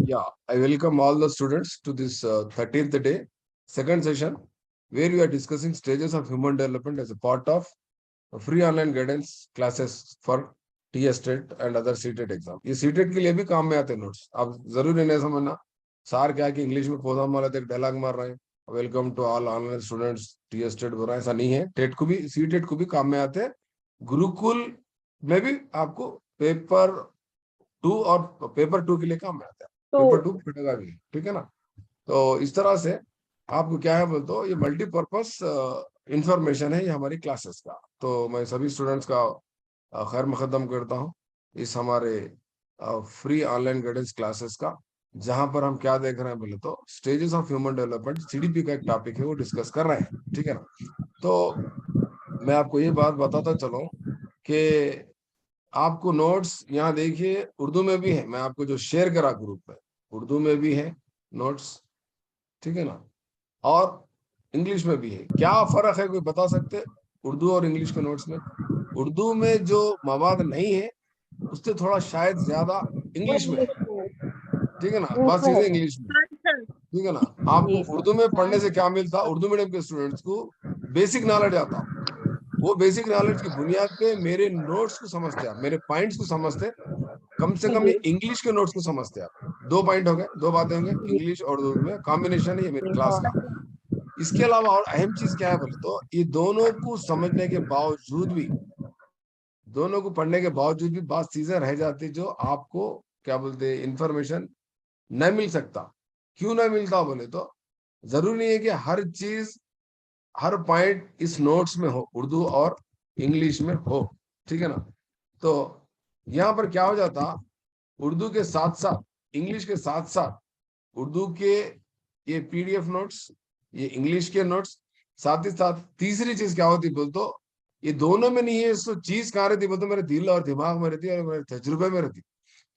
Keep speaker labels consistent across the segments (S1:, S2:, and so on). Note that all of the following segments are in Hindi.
S1: Yeah, I welcome all the students to this 13th day, second session, where we are discussing stages of human development as a part of free online guidance classes for TS TET and other CTET exam. ये सीटेट के लिए भी काम में आते हैं नोट्स। आप जरूरी नहीं समझना सार क्या कि इंग्लिश में पौधा मारा थे डायलॉग मार रहे हैं, welcome to all online students TS TET बोल रहा है, ऐसा नहीं है। टेट को भी सीटेट को भी काम में आते हैं। गुरुकुल में भी आपको पेपर 2 और पेपर 2 के लिए काम में आता है, पेपर 2 फटेगा भी, ठीक है ना। तो इस तरह से आपको क्या है बोलते हो, ये मल्टीपर्पज इंफॉर्मेशन है ये हमारी क्लासेस का। तो मैं सभी स्टूडेंट्स का खैर मुकदम करता हूँ इस हमारे फ्री ऑनलाइन गाइडेंस क्लासेस का, जहां पर हम क्या देख रहे हैं बोले तो stages of human development CDP का एक टॉपिक है, वो डिस्कस कर रहे हैं, ठीक है ना। तो मैं आपको ये बात बताता चलूं कि आपको नोट्स यहाँ देखिए उर्दू में भी है, मैं आपको जो शेयर करा ग्रुप में उर्दू में भी है नोट्स, ठीक है ना, और इंग्लिश में भी है। क्या फर्क है कोई बता सकते उर्दू और इंग्लिश के नोट्स में? उर्दू में जो मवाद नहीं है उससे थोड़ा शायद ज्यादा इंग्लिश में है, ठीक है ना, बात सीधे इंग्लिश में, ठीक है ना। आपको उर्दू में पढ़ने से क्या मिलता, उर्दू मीडियम के स्टूडेंट्स को बेसिक नॉलेज आता, वो बेसिक नॉलेज की बुनियाद पे मेरे नोट्स को समझते आप, मेरे पॉइंट्स को समझते, कम से कम ये इंग्लिश के नोट्स को समझते आप। 2 पॉइंट हो गए, 2 बातें होंगे, इंग्लिश और उर्दू में कॉम्बिनेशन है ये मेरी क्लास का। इसके अलावा और अहम चीज क्या है बोले तो ये दोनों को समझने के बावजूद भी, दोनों को पढ़ने के बावजूद भी बात चीजें रह जाती जो आपको क्या बोलते हैं इंफॉर्मेशन नहीं मिल सकता। क्यों नहीं मिलता बोले तो जरूरी नहीं है कि हर चीज हर पॉइंट इस नोट्स में हो, उर्दू और इंग्लिश में हो, ठीक है ना। तो यहाँ पर क्या हो जाता, उर्दू के साथ साथ इंग्लिश के साथ साथ उर्दू के ये PDF नोट्स, ये इंग्लिश के नोट्स, साथ ही साथ तीसरी चीज क्या होती बोल तो ये दोनों में नहीं है, तो चीज कहाँ रहती बोलते मेरे दिल और दिमाग में रहती है और मेरे तजुर्बे में रहती,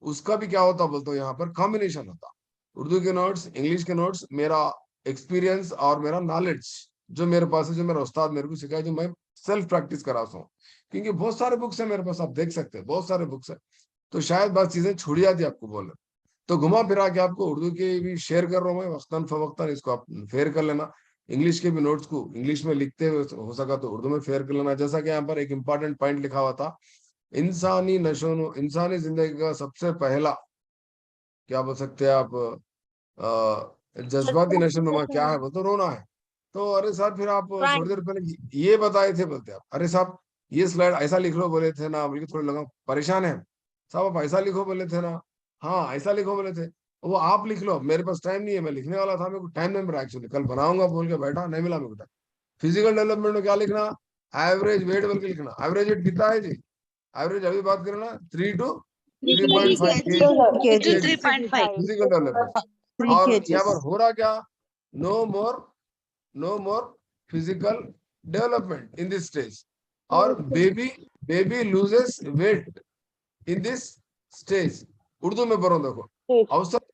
S1: उसका भी क्या होता बोलते यहाँ पर कॉम्बिनेशन होता। उर्दू के नोट्स, इंग्लिश के नोट्स, मेरा एक्सपीरियंस और मेरा नॉलेज जो मेरे पास है, जो मेरा उस्ताद मेरे को सिखाया, जो मैं सेल्फ प्रैक्टिस कराता हूँ, क्योंकि बहुत सारे बुक्स है मेरे पास, आप देख सकते हैं बहुत सारे बुक्स है, तो शायद बात चीजें छुड़ जाती आपको बोले। तो घुमा फिरा के आपको उर्दू के भी शेयर कर रहा हूँ मैं वक्तन फवक्तन, इसको आप फेयर कर लेना। इंग्लिश के भी नोट्स को इंग्लिश में लिखते हुए हो सका तो उर्दू में फेयर कर लेना। जैसा कि यहाँ पर एक इंपॉर्टेंट पॉइंट लिखा हुआ था, इंसानी जिंदगी का सबसे पहला क्या बोल सकते हैं आप जज्बाती नशो नुमा क्या है, वो तो रोना है। तो अरे साहब फिर आप थोड़ी देर पहले ये बताए थे, बोलते आप अरे साहब ये स्लाइड ऐसा लिख लो बोले थे ना, बल्कि थोड़ा लगा परेशान है साहब, आप ऐसा लिखो बोले थे ना, हाँ ऐसा लिखो बोले थे, वो आप लिख लो, मेरे पास टाइम नहीं है, मैं लिखने वाला था, मेरे को टाइम नहीं मिला एक्चुअली, कल बनाऊंगा बोल के बैठा, नहीं मिला मेरे को टाइम। फिजिकल डेवलपमेंट में क्या लिखना, एवरेज वेट बोल के लिखना। एवरेज वेट कितना है जी, एवरेज अभी बात करें ना 3 to 3.5 kg
S2: 3.5
S1: फिजिकल डेवलपमेंट।
S2: 3
S1: और यहाँ
S2: kgs
S1: पर हो रहा क्या, no more physical development in this stage, और baby loses weight in this stage. Urdu में पढ़ो देखो, औसत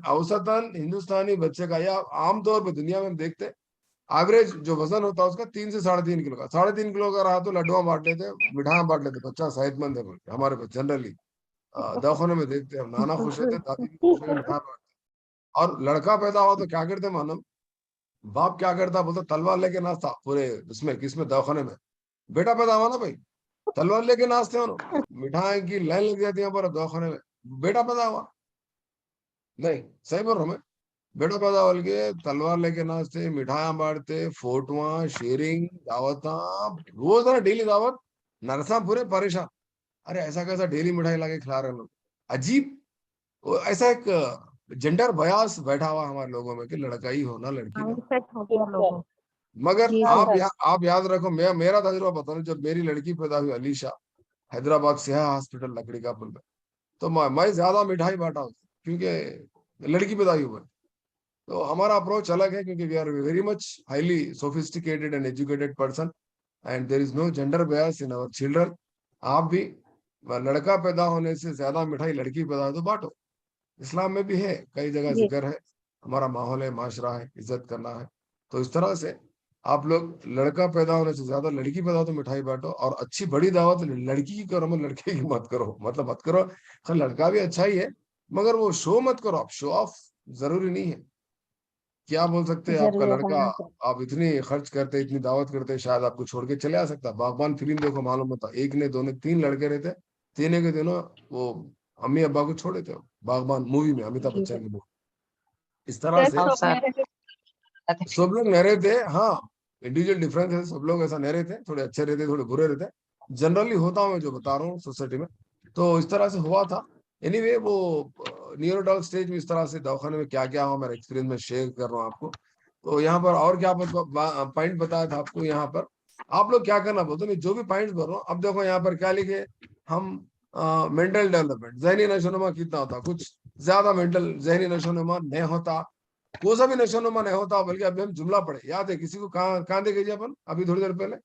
S1: औसतन हिंदुस्तानी बच्चे का, या आमतौर पर दुनिया में हम देखते हैं एवरेज जो वजन होता है उसका 3 से 3.5 किलो का, 3.5 किलो का रहा तो लड्डुआ बांट लेते, मिठाई बांट लेते, बच्चा सेहतमंद है बोल के। हमारे पास जनरली दवाखाने में देखते हैं, नाना खुश रहते, दादी भी खुश रहते, मिठाई बांटते। और लड़का पैदा हुआ तो क्या करते मालूम, बाप क्या करता बोलते तलवार लेके नाचता पूरे उसमें किसमें दवाखाने में, बेटा पैदा हुआ ना भाई, तलवार लेके नाचते हो, मिठाई की लाइन लग जाती है पर दवाखाने में, बेटा पैदा हुआ, नहीं सही बोल रहा हूँ मैं, बेटा पैदा हो के तलवार लेके नाचते, मिठाइयां बांटते, फोटुआ शेयरिंग दावत, रोज ना डेली दावत, नरसा पूरे परेशान, अरे ऐसा कैसा डेली मिठाई लाके खिला रहे हैं लोग, अजीब। ऐसा एक जेंडर बयास बैठा हुआ हमारे लोगों में कि लड़का ही होना लड़की ना हो। मगर आप याद रखो, मेरा तजुर्बा बता रहा हूं, जब मेरी लड़की पैदा हुई अलीशा, हैदराबाद सिहा हॉस्पिटल लकड़ी का पुल में, तो मैं ज्यादा मिठाई बांटा हूँ क्योंकि लड़की पैदा हुई। तो हमारा अप्रोच अलग है क्योंकि we are very much highly sophisticated and educated person and there is no gender bias in our children. आप भी लड़का पैदा होने से ज्यादा मिठाई लड़की पैदा हो तो बांटो, इस्लाम में भी है, कई जगह जिक्र है, हमारा माहौल है, माशरा है, इज्जत करना है। तो इस तरह से आप लोग लड़का पैदा होने से ज्यादा लड़की पैदा हो तो मिठाई बांटो, और अच्छी बड़ी दावत लड़की की करो, लड़के की मत करो, मतलब मत करो। खैर लड़का भी अच्छा ही है, मगर वो शो मत करो आप, शो ऑफ जरूरी नहीं है। क्या बोल सकते हैं, आपका लड़का, आप इतनी खर्च करते, इतनी दावत करते, शायद आपको छोड़ के चले आ सकता। बागबान फिल्म देखो, मालूम होता, एक ने, दो ने, तीन लड़के रहते, तीनों के दिनों वो अम्मी अब्बा को छोड़े थे। बागबान मूवी में, अमिताभ बच्चन की मूवी। इस तरह से सब लोग नहीं रहते, हाँ, इंडिविजुअल डिफरेंस है, सब लोग ऐसा नहीं रहते, थोड़े अच्छे रहते, थोड़े बुरे रहते, जनरली होता हूँ मैं जो बता रहा हूँ सोसाइटी में। तो इस तरह से हुआ था। एनीवे वो न्यूरोडॉल स्टेज में इस तरह से दवाखाने में क्या क्या हुआ, मेरा एक्सपीरियंस में शेयर कर रहा हूँ आपको। तो यहाँ पर और क्या पॉइंट बताया था आपको, यहाँ पर आप लोग क्या करना बोलते, मैं जो भी पॉइंट बोल रहा हूँ, अब देखो यहाँ पर क्या लिखे हम, मेंटल डेवलपमेंट, जहनी नशोनुमा कितना होता, कुछ ज्यादा मेंटल जहनी नशोनुमा नहीं होता, कोई सा भी नशोनुमा नहीं होता। बल्कि अभी हम जुमला पढ़े, याद है किसी को, कहाँ देखे जी अपन अभी थोड़ी देर पहले,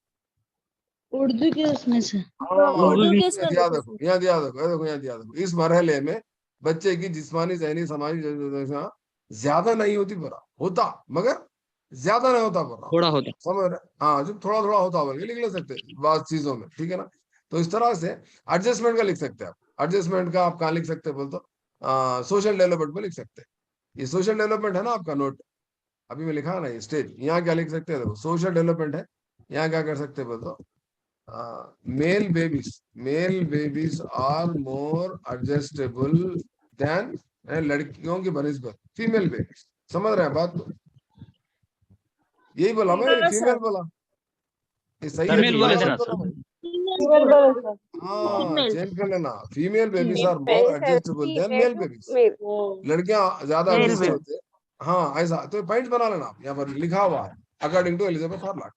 S2: उर्दू के उसमें से
S3: उर्दू के
S1: याद रखो, यहाँ याद रखो, देखो यहाँ याद रखो, इस मरहले में बच्चे की जिस्मानी, जहनी, समाजी ज्यादा नहीं होती, बरा होता, मगर ज्यादा नहीं होता, बरा
S3: थोड़ा होता।
S1: समझ रहे, हाँ, जो थोड़ा थोड़ा होता बल्कि लिख ले सकते बात चीजों में, ठीक है ना। तो इस तरह से एडजस्टमेंट का लिख सकते हैं आप, एडजस्टमेंट का आप कहाँ लिख सकते हैं बोल तो, सोशल डेवलपमेंट में लिख सकते हैं। ये सोशल डेवलपमेंट है ना आपका नोट, अभी मैं लिखा ना ये स्टेज, यहाँ क्या लिख सकते हैं, देखो सोशल डेवलपमेंट है, यहाँ क्या कर सकते हैं बोल तो, male babies are more adjustable than, लड़कियों की बनिस्बत फीमेल बेबीज। समझ रहे हैं बात को, यही बोला मैं, फीमेल बोला, ये सही है,
S3: फीमेल बोले थे ना
S1: गलत
S3: सर।
S1: बोला मैं? हाँ, चेंज कर लेना, female babies are more adjustable than male babies, लड़कियां ज्यादा एडजस्ट होते हैं। हाँ ऐसा, तो पॉइंट बना लेना आप, यहाँ पर लिखा हुआ है अकॉर्डिंग टू एलिजाबेथ हार्लाट।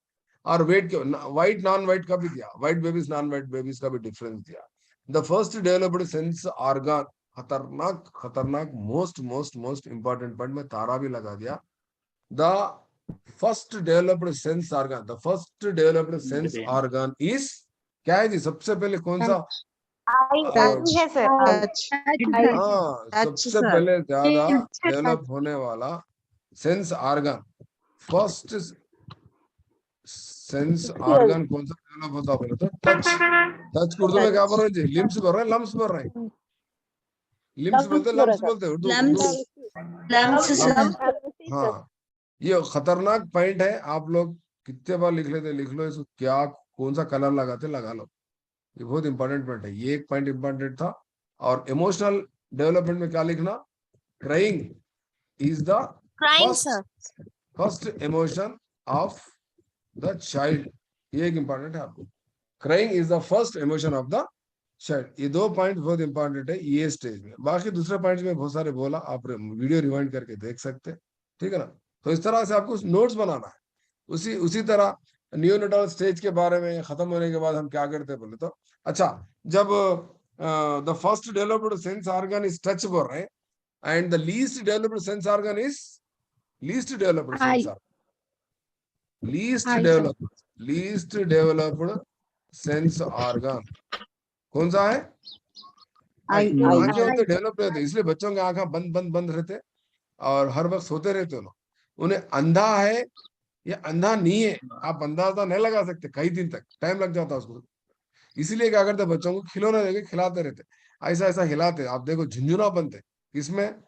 S1: और वेट के, व्हाइट नॉन व्हाइट का भी दिया, white babies non white babies का भी डिफरेंस दिया। The first developed sense organ, खतरनाक खतरनाक, most most most important point में तारा भी लगा दिया। The first developed sense organ, the first developed sense organ is, क्या है जी, सबसे पहले कौन सा, हाँ, सबसे पहले ज्यादा डेवलप होने वाला sense organ, first sense organ कौन सा डेवलप होता बोले तो टच। टच उर्दू में क्या बोल रहे हैं जी, लिम्स बोल रहे हैं, लम्स बोल रहे हैं, लिम्स बोलते हैं, लम्स बोलते हैं उर्दू उर्दू। हाँ, ये खतरनाक पॉइंट है, आप लोग कितने बार लिख लेते, लिख लो इसको, क्या कौन सा कलर लगाते लगा लो, ये बहुत इंपॉर्टेंट पॉइंट है, ये एक पॉइंट इंपॉर्टेंट था। और इमोशनल डेवलपमेंट में क्या लिखना, crying is the first emotion of the child, ये एक इंपॉर्टेंट है आपको, crying is the first emotion of the child. ये दो पॉइंट बहुत इंपॉर्टेंट है ये स्टेज में। बाकी दूसरे पॉइंट में बहुत सारे बोला, आप वीडियो रिवाइंड करके देख सकते हैं, ठीक है ना। तो इस तरह से आपको नोट्स बनाना है। उसी उसी तरह न्यूनेटल स्टेज के बारे में खत्म होने के बाद हम क्या करते हैं बोले तो, अच्छा, जब the first developed sense organ is touch बोल रहे हैं, and the least developed sense organ is, least developed sense organ, least developed sense organ कौन सा है, आंखें होते डेवलप रहते, इसलिए बच्चों की आंखें बंद बंद बंद रहते और हर वक्त सोते रहते हो, उन्हें अंधा है या अंधा नहीं है आप अंदाजा नहीं लगा सकते, कई दिन तक टाइम लग जाता है उसको। इसीलिए क्या करते बच्चों को खिलौने देके खिलाते रहते, ऐसा ऐसा हिलाते, आप देखो झुंझुना बनते किसमें,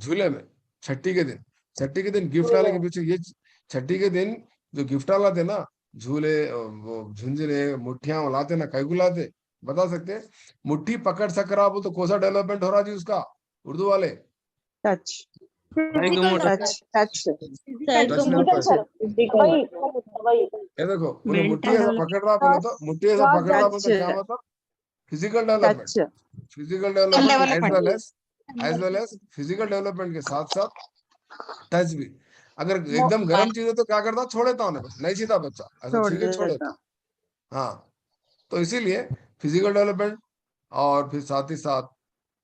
S1: झूले में, छठी के दिन, छठी के दिन गिफ्ट आने के पीछे ये, छठी के दिन जो गिफ्ट लाते ना, झूले, वो झुंझुने, मुठ्ठियां लाते ना, कई को लाते बता सकते हैं, मुट्ठी पकड़ सकरा वो तो कौन सा डेवलपमेंट हो रहा जी उसका, उर्दू वाले,
S2: टच
S1: ये देखो उन्हें मुट्ठी ऐसा पकड़ रहा बोले तो, मुट्ठी ऐसा पकड़ रहा बोले तो क्या मतलब, physical development, physical development as well as physical development के साथ साथ टच भी। अगर एकदम गर्म चीज है तो क्या करता, छोड़ देता उन्हें, नहीं सीता बच्चा, ऐसा ठीक है छोड़ देता। हाँ, तो इसीलिए फिजिकल डेवलपमेंट, और फिर साथ ही साथ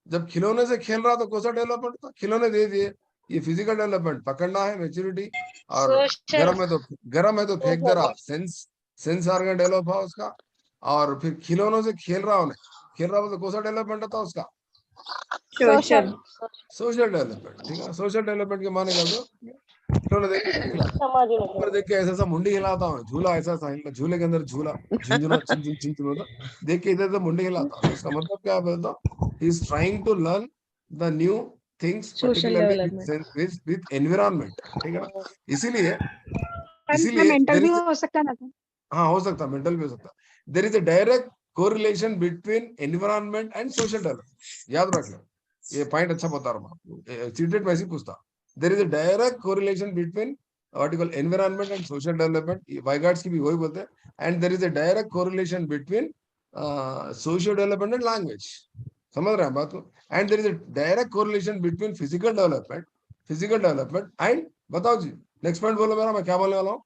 S1: जब खिलौने से खेल रहा तो कौन सा डेवलपमेंट था, खिलौने दे दिए, ये फिजिकल डेवलपमेंट, पकड़ना है मेच्योरिटी, और गर्म है तो फेंक दे रहा, सेंस ऑर्गन डेवलप हुआ उसका, और फिर खिलौनों से खेल रहा उन्हें, खेल रहा हो तो कौन सा डेवलपमेंट होता उसका, सोशल डेवलपमेंट, ठीक है। सोशल डेवलपमेंट के माने क्या दो, खिलौने देख के खिलाता, ऊपर देख के ऐसा ऐसा मुंडी हिलाता हूँ, झूला ऐसा ऐसा हिलता, झूले के अंदर झूला झुंझुना चिन चिन चिन चिन होता, देख के इधर इधर मुंडी हिलाता, तो इसका मतलब क्या बोलता, he is trying to learn the new things,
S2: Social
S1: particularly
S2: development.
S1: with environment, ठीक है ना? इसीलिए
S3: मेंटल
S1: there
S3: भी
S1: is
S3: हो सकता है ना?
S1: हाँ हो सकता है, मेंटल भी हो सकता है। There is a direct correlation between environment and social development, याद रख लो, ये पॉइंट अच्छा बता रहा हूँ आपको, सीटेट में ऐसे ही पूछता। There is a direct correlation between article environment and social development, वाइगार्ड्स की भी वही बोलते हैं। And there is a direct correlation between social development and language, समझ रहे हैं बात को? And there is a direct correlation between physical development and, बताओ जी नेक्स्ट पॉइंट बोलो मेरा, मैं क्या बोलने वाला हूँ?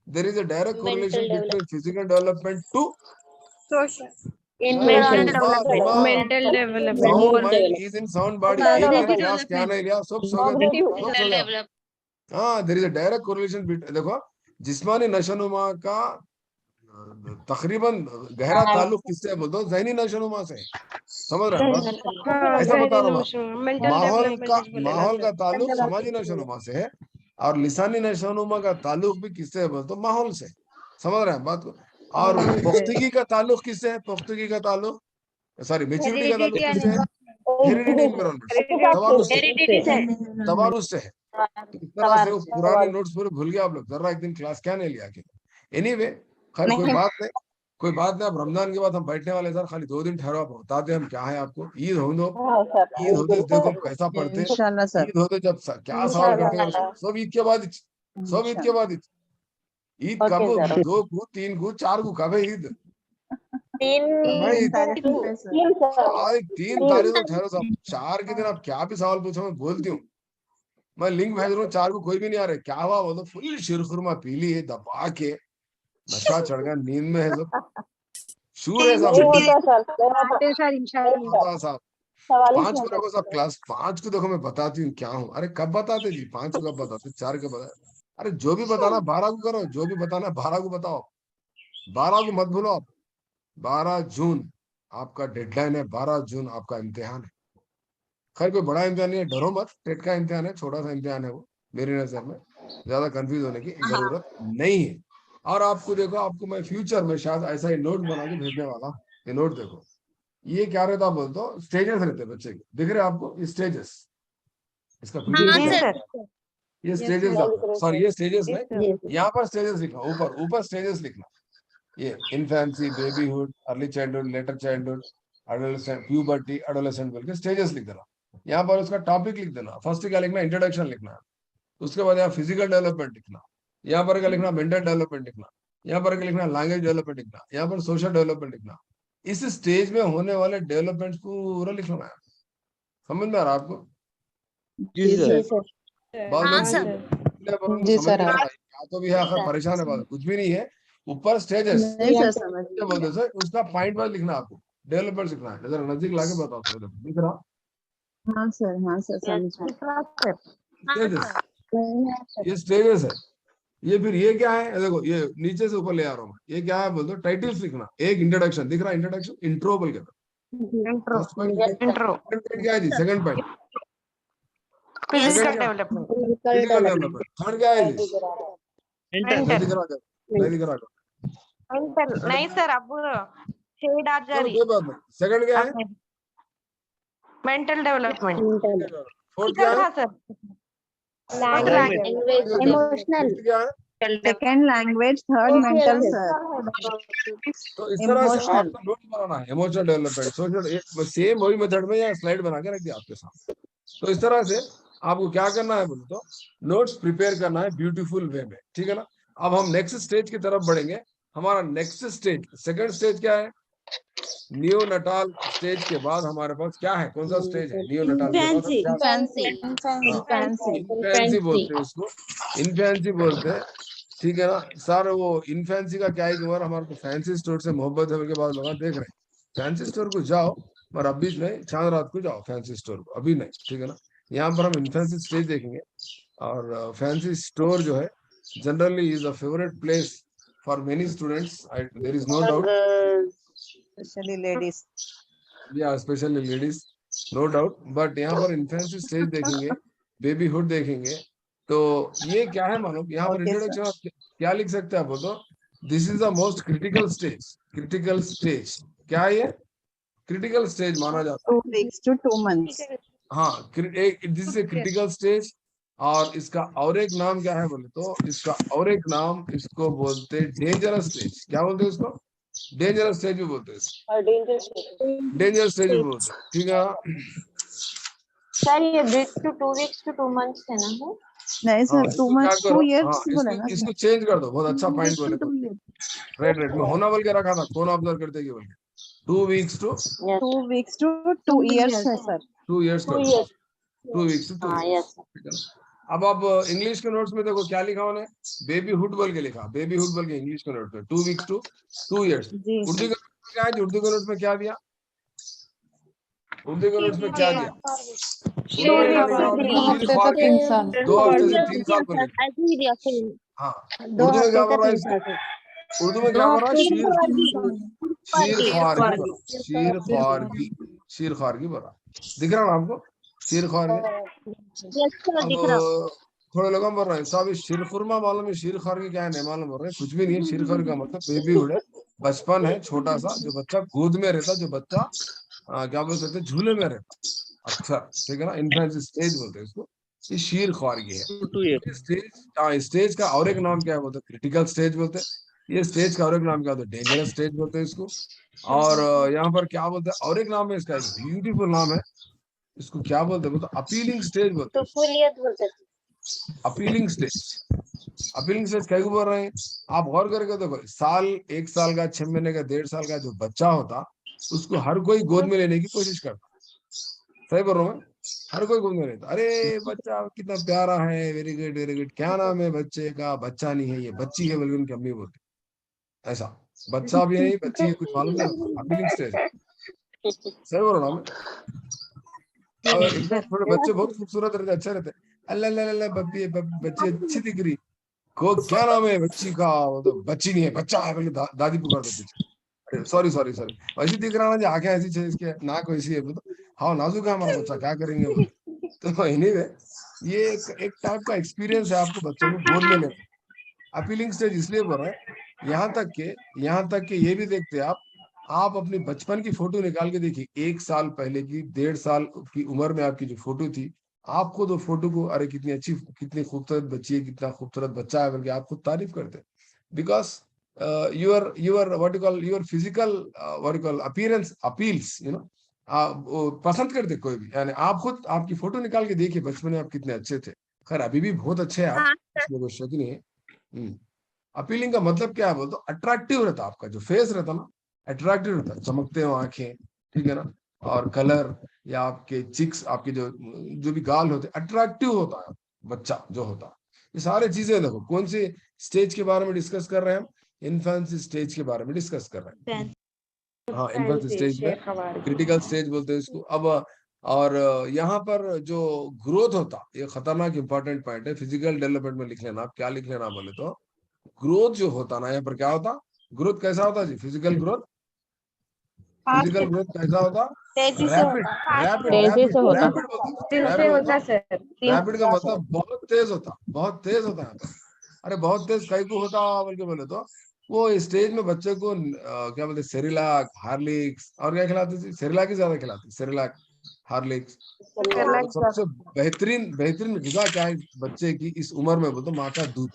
S1: There is a direct correlation between physical development to
S2: Mental
S1: दिमाग।
S2: development.
S1: Sound mind is in sound body। एक दिन क्लास क्या नहीं लिया, सब सो गए, सब सो गया। हाँ, there is a direct correlation between, देखो जिस्मानी नशोनुमा का तकरीबन गहरा ताल्लुक किससे है बोल दो? ज़हनी नशोनुमा से, समझ रहे हैं बात? ऐसा बता रहा हूँ, माहौल का ताल्लुक समाजी नशोनुमा से है, और लिसानी नशोनुमा का ताल्लुक भी किससे है बोल तो माहौल से, समझ रहे हैं बात को? और पुख्तगी का ताल्लुक किससे है? पुख्तगी का ताल्लुक, सॉरी मेच्योरिटी का ताल्लुक किससे है? हेरिडिटी एनवायरनमेंट से, तवारुस से है। तो इस तरह से वो पुराने नोट्स पूरे भूल गए आप लोग, जरा एक दिन क्लास क्या नहीं लिया? एनीवे, खैर कोई बात नहीं, कोई बात नहीं। अब रमजान के बाद हम बैठने वाले सर, खाली 2 दिन ठहरो, आप बताते हैं हम क्या है आपको। ईद हो दो, ईद होते देखो कैसा पढ़ते हैं,
S2: इंशाल्लाह सर।
S1: ईद होते जब क्या सवाल करते हैं, सब ईद के बाद, सब ईद के बाद। ईद कब? 2 को, 3 को, 4 को, कब है ईद? भाई 3 तारीख तो ठहरो साहब, 4 के दिन आप क्या भी सवाल पूछो मैं बोलती हूँ। मैं लिंक भेज रहा हूँ, 4 को कोई भी नहीं आ रहा, क्या हुआ? वो तो फुल शिरखुरमा पी ली है दबा के, नशा चढ़ गया, नींद में है सब, शूर है साहब,
S3: सर इंशाल्लाह।
S1: साहब 5 को रखो साहब क्लास, 5 को देखो मैं बताती हूँ क्या हूँ। अरे कब बताते जी? 5 को कब बताते? 4 को बताते? अरे जो भी बताना 12 को करो, जो भी बताना 12 को बताओ, 12 को मत भूलो आप। 12 जून आपका डेडलाइन है, 12 जून आपका इम्तिहान है। खैर कोई बड़ा इम्तिहान नहीं है, डरो मत, टेट का इम्तिहान है, छोटा सा इम्तिहान है वो, मेरी नजर में ज्यादा कंफ्यूज होने की जरूरत नहीं है। और आपको देखो, आपको मैं फ्यूचर में शायद ऐसा ही नोट बना के भेजने वाला हूँ। ये नोट देखो, ये क्या रहता बोलते हो? स्टेजेस रहते बच्चे के, दिख रहे हैं आपको ये स्टेजेस? इसका ये स्टेजेस, सॉरी ये स्टेजेस नहीं, यहाँ पर स्टेजेस लिखना, ऊपर ऊपर स्टेजेस लिखना। ये infancy, babyhood, early childhood, letter childhood, adolescent, puberty, adolescent बोल के स्टेजेस लिख देना। यहाँ पर उसका टॉपिक लिख देना। फर्स्ट क्या लिखना? इंट्रोडक्शन लिखना है। उसके बाद यहाँ फिजिकल डेवलपमेंट लिखना, यहाँ पर क्या लिखना? मेंटल डेवलपमेंट लिखना, यहाँ पर क्या लिखना? लैंग्वेज डेवलपमेंट लिखना, यहाँ पर सोशल डेवलपमेंट लिखना। इस स्टेज में होने वाले डेवलपमेंट पूरा लिखना है। समझ में आ रहा है आपको? बात
S2: जी
S1: समझ
S2: सर।
S1: में आ रहा है? क्या तो भी है, आखिर परेशान है, बात कुछ भी नहीं है। ऊपर स्टेजेस
S2: नहीं सर, समझ
S1: क्या बोलते हैं सर, उसका पॉइंट वाइज लिखना, आपको डेवलपमेंट लिखना है। जरा नजदीक लाके बताओ तो दिख रहा?
S2: हाँ सर समझ
S1: स्टेजेस, ये स्टेजेस है। ये फिर ये क्या है? देखो ये नीचे से ऊपर ले आ रहा हूँ मैं। ये क्या है बोल दो? टाइटल्स लिखना। एक इंट्रोडक्शन दिख रहा है, इंट्रोडक्शन, इंट्रो बोल के। फर्स्ट पॉइंट क्या है जी? Second point
S3: physical development.
S1: Physical development. Third क्या है जी? मैं दिख रहा, मैं दिख रहा।
S3: मेंटल नहीं सर, अब शेड आ जा
S1: चलो
S3: रही।
S1: कोई बात नहीं। सेकंड क्या है?
S3: Mental development.
S1: फोर्थ क्या है?
S3: Sir
S2: emotional.
S1: फिफ्थ क्या है?
S2: Second language, third mental sir.
S1: तो इस तरह से आपको नोट बनाना है। इमोशनल डेवलपमेंट, सोशल, सेम वही मेथड में या स्लाइड बना के रख दिया आपके सामने। तो इस तरह से आपको क्या करना है बोले तो, नोट्स प्रिपेयर करना है ब्यूटीफुल वे में, ठीक है ना? अब हम नेक्स्ट स्टेज की तरफ बढ़ेंगे। हमारा नेक्स्ट स्टेज, सेकंड स्टेज क्या है? नियोनटाल स्टेज के बाद हमारे पास क्या है? कौन सा स्टेज है नियोनटाल के बाद? इन्फेंसी बोलते हैं उसको, इन्फेंसी बोलते हैं, ठीक है ना सर? वो इन्फेंसी का क्या है कि हमारे को फैंसी स्टोर से मोहब्बत है के बाद लोग देख रहे हैं। फैंसी स्टोर को जाओ, पर अभी नहीं, चांद रात को जाओ फैंसी स्टोर को, अभी नहीं, ठीक है ना? यहाँ पर हम इन्फेंसी स्टेज देखेंगे। और फैंसी स्टोर जो है generally is a favourite place for many students, there is no doubt,
S2: specially ladies.
S1: या specially ladies, no doubt. But यहाँ पर इन्फेंसी स्टेज देखेंगे, बेबीहुड देखेंगे। तो ये क्या है मालूम? यहाँ पर इंट्रोडक्शन आप क्या लिख सकते हैं आप बोलो? This is the most critical stage. Critical stage क्या है? ये क्रिटिकल स्टेज माना जाता है।
S2: 2 weeks to 2 months।
S1: हाँ, दिस इज क्रिटिकल स्टेज। और इसका और एक नाम क्या है बोले तो, इसका और एक नाम इसको बोलते हैं डेंजरस स्टेज। क्या बोलते हैं इसको? डेंजरस स्टेज भी बोलते हैं इसको।
S4: और
S1: डेंजरस स्टेज भी बोलते हैं, ठीक है ना?
S4: सर ये week to 2 weeks to 2 months है ना?
S2: नहीं
S1: हाँ,
S2: सर,
S1: इसको क्या करो,
S2: 2
S1: हाँ,
S2: years बोला ना
S1: इसको
S2: सर।
S1: चेंज कर दो। बहुत अच्छा
S2: 2
S1: पॉइंट
S2: weeks
S1: बोले
S2: to
S1: तो।
S2: 2 years।
S1: राइट राइट, मैं होना बोल के रखा था, कौन ऑब्जर्व करते कि बोल के 2 weeks to
S4: Yes.
S2: 2 weeks to 2 years है सर।
S1: 2 years
S4: 2
S1: कर दो।
S4: years.
S1: 2 weeks to 2
S4: हाँ
S1: years,
S4: yes.
S1: ठीक है ना? अब आप इंग्लिश के नोट्स में देखो क्या लिखा उन्हें, बेबी हुड बोल के लिखा, बेबी हुड बोल के इंग्लिश के नोट में 2 weeks to 2 years।
S2: जी
S1: उर्दू
S2: सर।
S1: के नोट्स में क्या है? उर्दू के नोट्स में क्या दिया? उर्दू के नोट्स में क्या दिया? उर्दू में क्या लिखा उन्होंने?
S2: 2
S1: शीर
S2: हफ्ते
S1: ख्वार
S2: तो
S1: की
S2: 3 साल।
S1: 2 हफ्ते से 3 साल बोलेंगे। हाँ,
S2: 2
S1: उर्दू में
S2: हफ्ते
S1: क्या
S2: का
S1: बोल रहा है
S2: 3
S1: इसको?
S2: साल।
S1: उर्दू में क्या बोल रहा है?
S2: 2 हफ्ते का 3 साल।
S1: शीर ख्वारगी बोल रहा, शीर ख्वारगी, शीर ख्वारगी बोल रहा। दिख रहा ना आपको? शीर ख्वारगी। अब थोड़े लोग बोल रहे हैं साहब ये शीर खुरमा मालूम है, शीर खारगी क्या है नहीं मालूम। बोल रहे हैं कुछ भी नहीं है। शीर खारगी का मतलब बेबी हुड है, बचपन है, छोटा सा जो बच्चा गोद में रहता, जो बच्चा क्या बोल सकते हैं, झूले में रहता अक्सर, ठीक है ना? इन्फेंसी स्टेज बोलते हैं इसको। ये शीर खारगी है।
S5: 2 years।
S1: स्टेज का और एक नाम क्या है बोलते हैं? क्रिटिकल स्टेज बोलते हैं। ये स्टेज का और एक नाम क्या होता है? डेंजरस स्टेज बोलते हैं इसको। और यहाँ पर क्या बोलते हैं, और एक नाम है इसका, एक ब्यूटीफुल नाम है, इसको क्या बोलते हैं? बोलते अपीलिंग स्टेज बोलते
S4: तो
S1: हैं।
S4: फुलियत बोलते थे।
S1: अपीलिंग स्टेज, अपीलिंग स्टेज क्या बोल रहे हैं? आप गौर करके देखो, 1 साल का, 6 महीने का, 1.5 साल का जो बच्चा होता, उसको हर कोई गोद में लेने की कोशिश करता। सही बोल रहा हूँ मैं? हर कोई गोद में लेता, अरे बच्चा कितना प्यारा है, वेरी गुड वेरी गुड। क्या नाम है बच्चे का? बच्चा नहीं है, ये बच्ची है बल्कि उनकी अम्मी बोलती। ऐसा बच्चा भी नहीं, बच्ची है, कुछ मालूम नहीं होता। अपीलिंग स्टेज, सही बोल रहा हूँ मैं? और एकदम थोड़े बच्चे बहुत खूबसूरत रहते, अच्छे रहते। अल्लाह अल्लाह अल्लाह, बच्ची अच्छी दिख रही को, क्या नाम है बच्ची का? वो तो बच्ची नहीं है, बच्चा है बल्कि दादी पुकार दो पीछे। अरे सॉरी सॉरी सॉरी, वैसे दिख रहा ना जी, आंखें ऐसी है इसके, नाक वैसी है, तो हाँ नाजुक है हमारा बच्चा, क्या करेंगे बोले। तो एनीवे, ये एक टाइप का एक्सपीरियंस है आपको बच्चों को गोद में लेना। अपीलिंग स्टेज इसलिए बोल रहे हैं, यहाँ तक के ये भी देखते हैं आप अपनी बचपन की फोटो निकाल के देखिए, 1 साल पहले की, 1.5 साल की उम्र में आपकी जो फोटो थी, आप खुद वो फोटो को, अरे कितनी अच्छी, कितनी खूबसूरत बच्ची है, कितना खूबसूरत बच्चा है बल्कि आप खुद तारीफ करते हैं। Because your what you call, your physical what you call appearance appeals, वो पसंद करते कोई भी, यानी आप खुद आपकी फोटो निकाल के देखिए बचपन में आप कितने अच्छे थे। खैर अभी भी बहुत अच्छे हैं आप, इसमें कोई शक नहीं है। अपीलिंग का मतलब क्या है बोल तो, अट्रैक्टिव रहता आपका जो फेस रहता ना, अट्रैक्टिव रहता, चमकते हो आंखें, ठीक है ना? और कलर, या आपके चिक्स, आपके जो जो भी गाल होते, अट्रैक्टिव होता है बच्चा जो होता है। ये सारे चीजें देखो, कौन सी स्टेज के बारे में डिस्कस कर रहे हैं हम? इन्फेंसी स्टेज के बारे में डिस्कस कर रहे हैं। हाँ, इन्फेंसी स्टेज में क्रिटिकल स्टेज बोलते हैं इसको। अब और यहाँ पर जो ग्रोथ होता, ये खतरनाक इंपॉर्टेंट पॉइंट है, फिजिकल डेवलपमेंट में लिख लेना आप, क्या लिख लेना बोले तो, ग्रोथ जो होता ना, यहाँ पर क्या होता, ग्रोथ कैसा होता जी? फिजिकल ग्रोथ, फिजिकल ग्रोथ कैसा होता?
S4: तेजी से
S1: रैपिड,
S4: होता।
S1: रैपिड
S5: तेजी से होता।
S1: रैपिड बोलते हैं। रैपिड मतलब, रैपिड का मतलब बहुत तेज होता, बहुत तेज होता है। अरे बहुत तेज कई को होता बल्कि बोले तो, वो स्टेज में बच्चे को क्या बोलते, सेरिलाक, हार्लिक्स और क्या खिलाते थे? सेरिलाक ही ज्यादा खिलाते, सेरिलाक, हार्लिक्स। और सबसे बेहतरीन बेहतरीन ग़िज़ा क्या है बच्चे की इस उम्र में बोलते, माँ का दूध,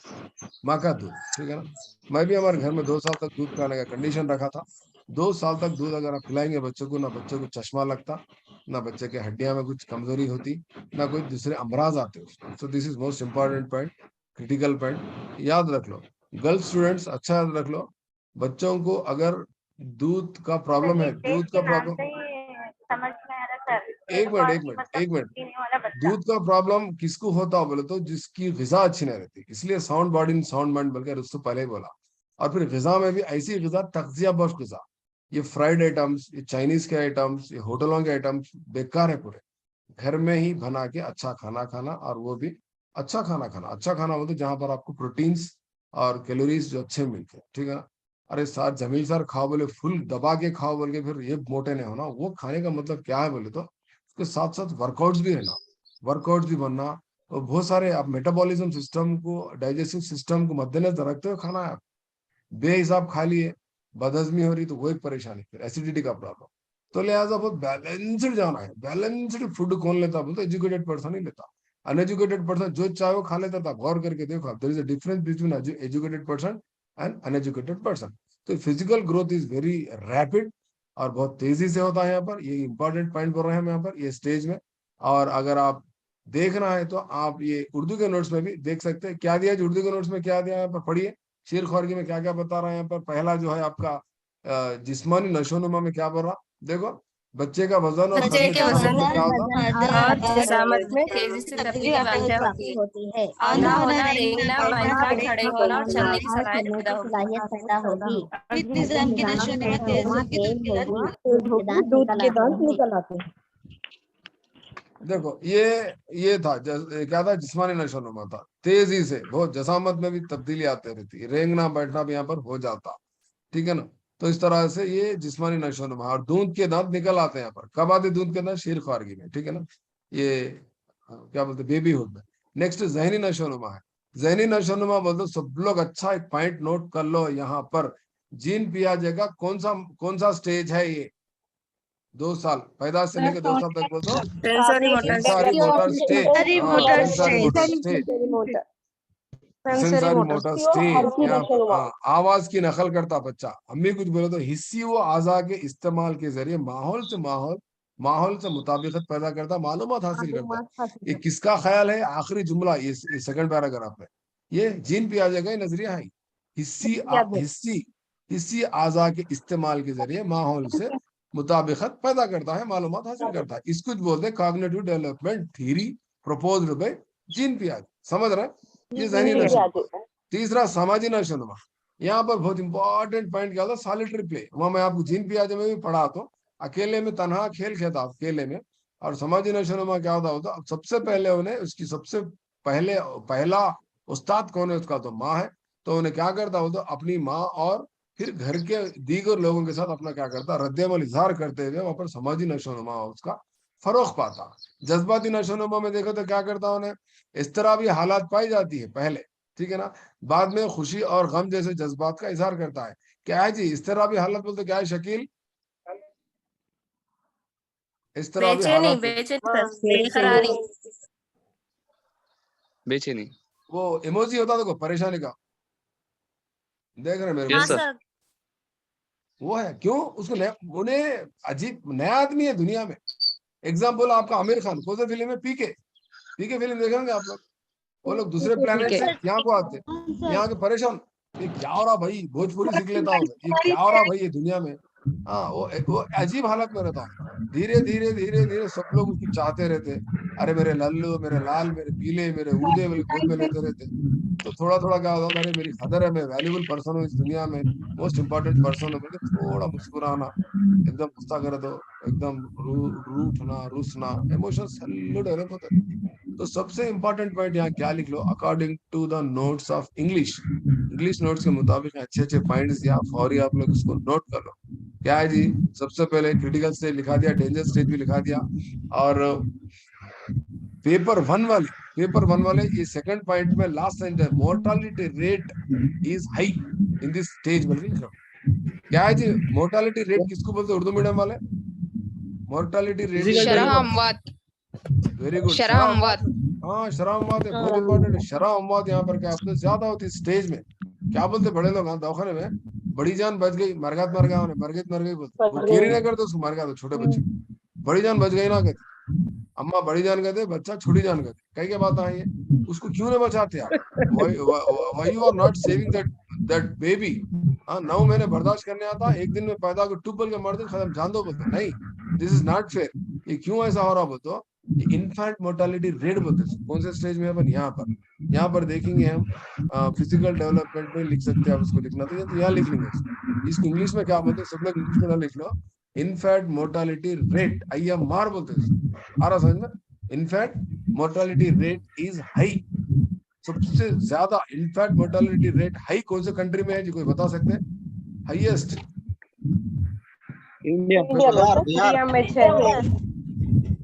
S1: माँ का दूध, ठीक है ना? मैं भी हमारे घर में 2 साल तक दूध पिलाने का कंडीशन रखा था। 2 साल तक दूध अगर आप पिलाएंगे बच्चों को, ना बच्चे को चश्मा लगता, ना बच्चे के हड्डियां में कुछ कमजोरी होती, ना कोई दूसरे अमराज आते उसको। So this is most important point, critical point, याद रख लो। गर्ल्स स्टूडेंट्स अच्छा याद रख लो, बच्चों को अगर दूध का प्रॉब्लम है, दूध का प्रॉब्लम,
S4: समझ में आ रहा सर।
S1: एक मिनट एक मिनट एक मिनट,
S4: पीने वाला बच्चा।
S1: दूध का प्रॉब्लम किसको होता हो बोले तो, जिसकी ग़िज़ा अच्छी नहीं रहती। इसलिए sound body in sound mind बल्कि उससे पहले ही बोला। और फिर ग़िज़ा में भी ऐसी ग़िज़ा, तग़ज़िया बख्श ग़िज़ा, ये फ्राइड आइटम्स, ये चाइनीज के आइटम्स, ये होटलों के आइटम्स बेकार है पूरे। घर में ही बना के अच्छा खाना खाना, और वो भी अच्छा खाना खाना। अच्छा खाना बोलते जहां पर आपको प्रोटीन्स और कैलोरीज जो अच्छे मिलते हैं, ठीक है ना? अरे साथ जमीन सर खाओ बोले, फुल दबा के खाओ बोल के फिर ये मोटे नहीं होना। वो खाने का मतलब क्या है बोले तो, उसके साथ साथ वर्कआउट्स भी है ना, वर्कआउट्स भी बनना। और बहुत सारे आप मेटाबॉलिज्म सिस्टम को, डाइजेस्टिव सिस्टम को मद्देनजर रखते हुए खाना है। बेहिसाब खा लिए, बदहजमी हो रही तो वो एक परेशानी, फिर एसिडिटी का प्रॉब्लम। तो लिहाजा बहुत बैलेंस्ड जाना है। बैलेंस्ड फूड कौन लेता बोलते एजुकेटेड पर्सन ही लेता। अनएजुकेटेड पर्सन जो चाहे वो खा लेता था। गौर करके देखो आप, there is a difference between educated person and uneducated person. तो physical growth is very rapid और बहुत तेजी से होता है यहाँ पर। ये इंपॉर्टेंट पॉइंट बोल रहे हैं हम यहाँ पर ये स्टेज में। और अगर आप देखना है तो आप ये उर्दू के नोट्स में भी देख सकते हैं। क्या दिया है उर्दू के नोट्स में, क्या दिया है यहाँ पर पढ़िए। शेर ख्वारगी में क्या क्या बता रहा है यहाँ पर। पहला जो है आपका जिस्मानी नशोनुमा में क्या बोल रहा, देखो बच्चे का वजन और
S5: बच्चे
S1: खतरे
S5: के
S1: का
S5: वजन
S1: में क्या होता।
S5: और जिसामत में तेजी से तब्दीली वाक़या होती है। आंधा होना, रेंगना, बैठना, खड़े होना और चलने की सलाहियत पैदा होगी।
S2: निजाम की नशोनुमा तेज होगी, दूध के दांत निकल आते हैं।
S1: देखो ये था क्या था, जिस्मानी नशोनुमा था। तेजी से बहुत जसामत में भी तब्दीली आती रहती, रेंगना बैठना भी यहाँ पर हो जाता। ठीक है ना। तो इस तरह से ये जिस्मानी नशोनुमा। और दूध के दांत निकल आते हैं यहाँ पर। कब आते दूध के दांत, शेर ख्वारगी में। ठीक है ना। ये क्या बोलते बेबीहुड में। नेक्स्ट जहनी नशोनुमा है। जहनी नशोनुमा बोलते सब लोग अच्छा एक पॉइंट नोट कर लो यहाँ पर। जीन पियाजे का कौन सा स्टेज है ये। 2 साल पैदाश से लेकर 2 साल तक बोल दो।
S5: Sensory
S1: sensory motor stage.
S3: Motor
S1: sensory motor stage. Sensory motor stage. आवाज की नकल करता बच्चा। अम्मी कुछ बोले तो हिस्सी वो आजा के इस्तेमाल के जरिए माहौल से मुताबिकत पैदा करता, मालूमात हासिल करता। ये किसका ख्याल है, आखिरी जुमला ये सेकंड पैराग्राफ में। ये जीन पियाजे का नजरिया है। हिस्सी आजा के इस्तेमाल के जरिए माहौल से मुताबिकत पैदा करता है, मालूमात हासिल करता है। इसको बोलते हैं cognitive development theory proposed by Jean पियाजे। समझ रहे हैं। ये जहनी नशोनुमा। तीसरा समाजी नशोनुमा। यहाँ पर बहुत इंपॉर्टेंट पॉइंट क्या होता है, सॉलिटरी प्ले। वहां मैं आपको जीन पियाजे में भी पढ़ा तो अकेले में तनहा खेल खेलता अकेले में। और समाजी नशोनुमा क्या होता सबसे पहले उन्हें उसकी सबसे पहला उस्ताद कौन है उसका, तो माँ है। तो उन्हें क्या करता होता अपनी माँ और फिर घर के दीगर लोगों के साथ अपना क्या करता रद्देमल इजहार करते हुए वहां पर समाजी नशोनुमा उसका फरोख पाता। जज्बाती नशोनुमा में देखो तो क्या करता उन्हें इस तरह भी हालात पाई जाती है पहले। ठीक है ना। बाद में खुशी और गम जैसे जज्बात का इजहार करता है। क्या है जी इस तरह भी हालत बोलते क्या है शकील, इस तरह भी
S5: बेचैनी,
S1: हालत
S5: बेकरारी,
S6: बेचैनी।
S1: वो इमोजी होता देखो परेशानी का, देख रहे मेरे
S6: यस
S1: को।
S6: सर।
S1: वो है क्यों उसको उन्हें अजीब नया आदमी है दुनिया में। एग्जाम्पल आपका आमिर खान कौन सा फिल्म है, पीके फिल्म देखेंगे आप लोग। वो लोग दूसरे प्लेनेट से यहाँ को आते, यहाँ के परेशान, ये क्या हो रहा भाई, भोजपुरी सीख लेता हूँ, ये क्या हो रहा भाई ये दुनिया में। हाँ वो अजीब हालत में रहता हूँ। धीरे धीरे सब लोग उसको चाहते रहते। अरे मेरे लल्लू, मेरे लाल, मेरे पीले, मेरे उड़दे, मेरे गोद में लेते रहते। तो थोड़ा थोड़ा क्या होता था, अरे मेरी कदर है, मैं वैल्यूबल पर्सन हूँ इस दुनिया में, मोस्ट इंपॉर्टेंट पर्सन हूँ। थोड़ा मुस्कुराना, एकदम गुस्सा कर दो, एकदम रूठना, रुसना, इमोशंस डेवलप होता है। तो सबसे इंपॉर्टेंट पॉइंट यहाँ क्या लिख लो, according to the notes of English notes के मुताबिक अच्छे अच्छे पॉइंट्स या फौरी आप लोग इसको नोट कर लो। क्या है जी, सबसे पहले क्रिटिकल स्टेज लिखा दिया, डेंजर स्टेज भी लिखा दिया। और पेपर वन वाले ये सेकंड पॉइंट में last sentence, mortality rate is high in this stage में लिख लो। क्या है जी, मोर्टालिटी रेट किसको बोलते हैं उर्दू मीडियम वाले, मोर्टालिटी रेट वेरी गुड हाँ शराब है, बहुत इंपॉर्टेंट है। शराब यहाँ पर क्या बोलते ज्यादा होती है स्टेज में। क्या बोलते बड़े लोग दवाखाने में, बड़ी जान बच गई, मर गई बोलते, वो केरी नहीं करते उसको मर गया तो छोटे बच्चे, बड़ी जान बच गई ना कहते, अम्मा बड़ी जान कहते, बच्चा छोटी जान कहते, कई क्या बात है ये, उसको क्यों नहीं बचाते आप, why you are not saving that baby. हाँ 9 महीने बर्दाश्त करने आता, एक दिन में पैदा कर टूबल के मर दे खत्म, जान दो बोलते, नहीं दिस इज नॉट फेयर। ये क्यों ऐसा हो रहा बोलते, इन्फेंट मोर्टालिटी रेट बोलते हैं। कौन से स्टेज में अपन यहाँ पर देखेंगे हम, फिजिकल डेवलपमेंट में लिख सकते हैं आप उसको लिखना, तो यहाँ लिख लेंगे इसको इंग्लिश में क्या बोलते हैं, सब लोग इंग्लिश में ना लिख लो, इन्फेंट मोर्टालिटी रेट IMR बोलते हैं। आ रहा समझ में, infant mortality rate is high, सबसे ज्यादा इन्फेंट मोर्टालिटी रेट हाई कौन से कंट्री में है जी, कोई बता सकते हैं हाईएस्ट?
S6: इंडिया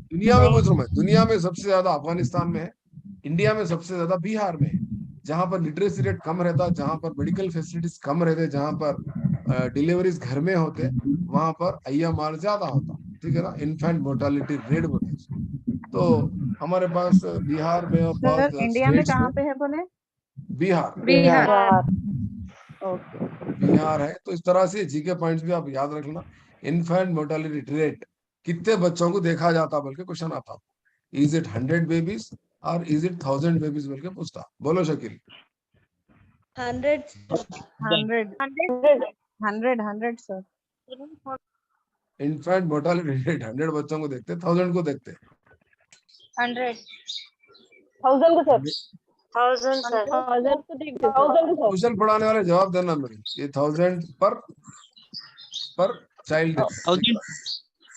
S1: दुनिया में पूछ रहा हूं मैं, दुनिया में सबसे ज्यादा अफगानिस्तान में है, इंडिया में सबसे ज्यादा बिहार में है, जहां पर लिटरेसी रेट कम रहता, जहां पर मेडिकल फैसिलिटीज कम रहते, जहां पर डिलीवरीज घर में होते, वहां पर IMR ज्यादा होता। ठीक है ना, इन्फेंट मोर्टालिटी रेट बोलते हैं उसको। तो हमारे पास बिहार में और बहुत
S2: इंडिया में
S1: स्टेट्स
S2: कहाँ
S1: में,
S2: पे है बोले?
S1: बिहार
S3: बिहार।
S2: ओके।
S1: बिहार है। तो इस तरह से जीके पॉइंट्स भी आप याद रखना। इन्फेंट मोर्टालिटी रेट, कितने बच्चों को देखा जाता बल्कि क्वेश्चन आता, इज इट 100 बेबीज और इज इट 1000 बेबीज बोल के पूछता। बोलो Shakeel.
S2: 100
S3: 100
S2: 100 sir.
S1: Infant mortality rate 100 बच्चों को देखते, 1000 को देखते।
S4: 100 1000 को सर 1000 सर
S2: 1000 को देख दो।
S4: 1000 को सर
S1: ट्यूशन पढ़ाने वाले जवाब देना मेरे, ये 1000 पर चाइल्ड देखते।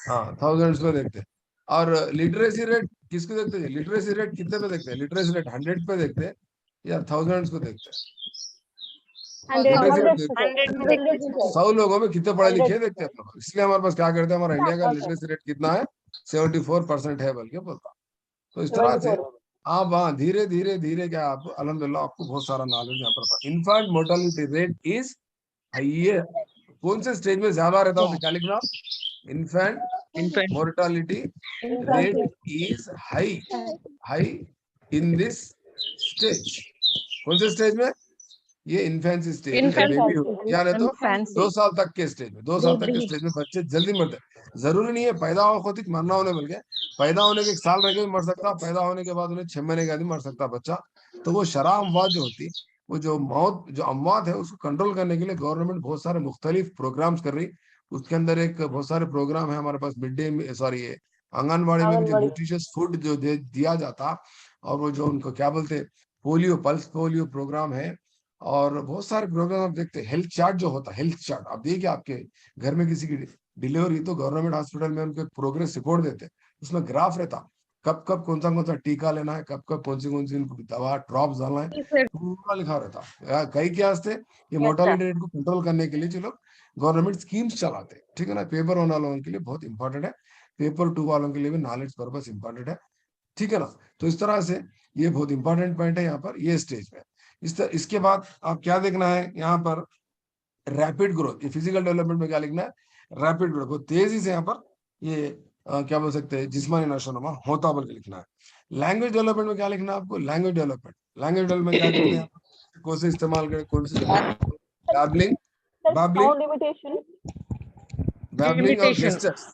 S1: हाँ, 1000 में देखते हैं। और लिटरेसी रेट किसको देखते हैं? लिटरेसी रेट कितने पे देखते हैं? लिटरेसी रेट 100 पे देखते हैं या 1000 को देखते हैं? 100 लोगों में कितने पढ़े लिखे देखते हैं हम लोग। इसलिए हमारे पास क्या करते हैं, हमारा इंडिया का लिटरेसी रेट कितना है? 74% है बल्कि बोलता। तो इस तरह से आप वहाँ धीरे धीरे धीरे क्या, आप अल्हम्दुलिल्लाह आपको बहुत सारा नॉलेज यहाँ पर। Infant mortality rate is higher, कौन से स्टेज में ज्यादा रहता है क्या लिखना? Infant mortality rate is high in this stage. कौन से स्टेज में? ये इन्फेंसी स्टेज में,
S3: Infancy
S1: बेबी हो या नहीं तो
S2: Infancy।
S1: 2 साल तक के स्टेज में, 2 साल तक के स्टेज में बच्चे जल्दी मरते हैं। जरूरी नहीं है पैदा होते ही मरना होने, बल्कि पैदा होने के 1 साल रह के भी मर सकता, पैदा होने के बाद उन्हें 6 महीने के बाद भी मर सकता बच्चा। तो वो शरह अमवात जो होती, वो जो मौत जो अमवात है उसको कंट्रोल करने के लिए गवर्नमेंट बहुत सारे मुख्तलिफ प्रोग्राम्स कर रही। उसके अंदर एक बहुत सारे प्रोग्राम है हमारे पास, मिड डे सॉरी ये आंगनबाड़ी में जो न्यूट्रिशियस फूड जो दिया जाता, और वो जो उनको क्या बोलते, पोलियो, पल्स पोलियो प्रोग्राम है। और बहुत सारे प्रोग्राम आप देखते हैं। हेल्थ चार्ट जो होता है, हेल्थ चार्ट आप देखिए, आपके घर में किसी की डिलीवरी तो गवर्नमेंट हॉस्पिटल में उनको प्रोग्रेस रिपोर्ट देते हैं, उसमें ग्राफ रहता, कब कब कौन सा टीका लेना है, कब कब कौन सी उनको दवा ड्रॉप्स डालना है, पूरा लिखा रहता। कई क्या हस्ते ये मोर्टालिटी रेट को कंट्रोल करने के लिए जो लोग गवर्नमेंट स्कीम्स चलाते हैं, ठीक है ना। पेपर वन वालों के लिए बहुत इंपॉर्टेंट है, पेपर 2 वालों के लिए भी नॉलेज पर्पस इंपॉर्टेंट है, ठीक है ना। तो इस तरह से ये बहुत इंपॉर्टेंट पॉइंट है यहाँ पर, ये स्टेज में। इसके बाद आप क्या देखना है यहाँ पर? Rapid growth. ये फिजिकल डेवलपमेंट में क्या लिखना है? रैपिड ग्रोथ, बहुत तेजी से यहाँ पर ये क्या बोल सकते हैं, जिस्मानी नशोनुमा होता बोल के लिखना है। लैंग्वेज डेवलपमेंट में क्या लिखना है आपको? लैंग्वेज डेवलपमेंट क्या करते हैं? कौन से इस्तेमाल करें, कौन से बैबलिंग बैबलिंग और गेस्टर्स।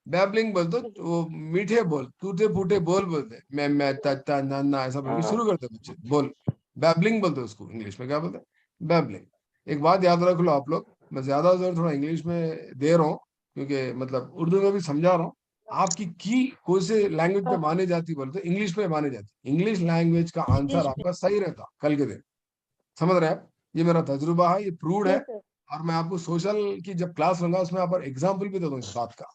S1: बैबलिंग बोल दो, वो मीठे बोल, टूटे फूटे बोल बोलते, मैं ता ना ना ऐसा बोल के शुरू करते बच्चे बोल। बैबलिंग बोलते उसको, इंग्लिश में क्या बोलते हैं? बैबलिंग। एक बात याद रख लो आप लोग, मैं ज्यादा जोर थोड़ा इंग्लिश में दे रहा हूँ क्योंकि मतलब उर्दू में भी समझा रहा हूँ। आपकी की कौन से लैंग्वेज पे माने जाती बोलते, इंग्लिश पे माने जाती। इंग्लिश लैंग्वेज का आंसर आपका सही रहता कल के दिन, समझ रहे हैं आप? ये मेरा तजुर्बा है, ये प्रूव्ड है। और मैं आपको सोशल की जब क्लास लूंगा उसमें यहाँ पर एग्जाम्पल भी दे दूँ इस बात का।